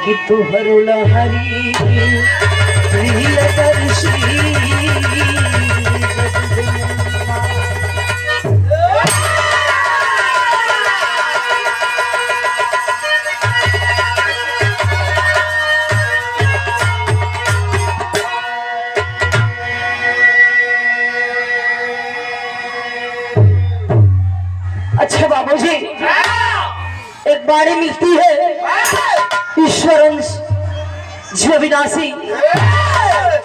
कि तुहरु लहरी अच्छा बाबूजी, एक बाड़ी मिलती है ईश्वरंश जीव विनाशी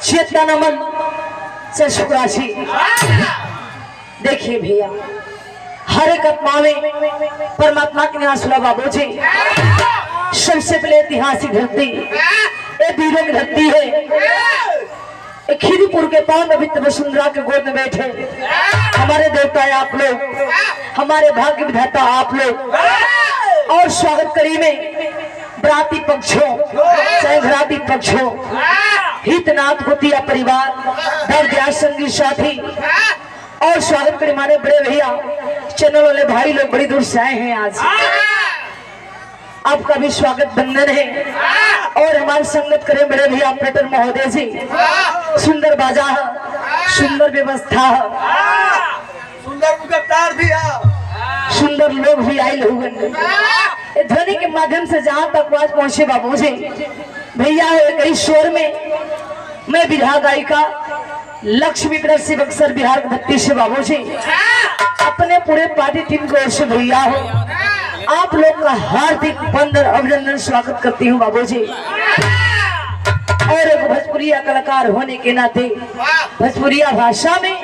चेतना नमन से शुक्राशी। देखिए भैया, हर एक आत्मा में परमात्मा के निवास हुआ बाबूजी। सबसे पहले ऐतिहासिक धरती, ये वीरों की धरती है। खीरीपुर के पावन पवित्र वसुंधरा के गोद में बैठे हमारे देवता है आप लोग, हमारे भाग्य विधाता आप लोग। और स्वागत करी में बराती पक्षों चाहे घराती पक्षों, हितनाथ गोतिया परिवार, दर्द संगी साथी, और स्वागत करी हमारे बड़े भैया चैनल वाले भाई लोग बड़ी दूर से आए हैं। आज आपका भी स्वागत बंधन है। और हमारी संगत करें बड़े भैया ऑपरेटर महोदय जी। सुंदर बाजा है, सुंदर व्यवस्था है, सुंदर मुकद्दार भी है, सुंदर लोग भी आए लोग। ध्वनि के माध्यम से जहाँ तक आवाज पहुंचे बाबूजी भैया, कई स्वर में मैं विधा गायिका लक्ष्मी प्रदर्शी बक्सर बिहार की धरती से बाबूजी अपने पूरे पार्टी टीम की ओर से भैया हो आप लोग का हार्दिक वंदन अभिनंदन स्वागत करती हूँ बाबूजी। और एक भोजपुरिया कलाकार होने के नाते भोजपुरिया भाषा में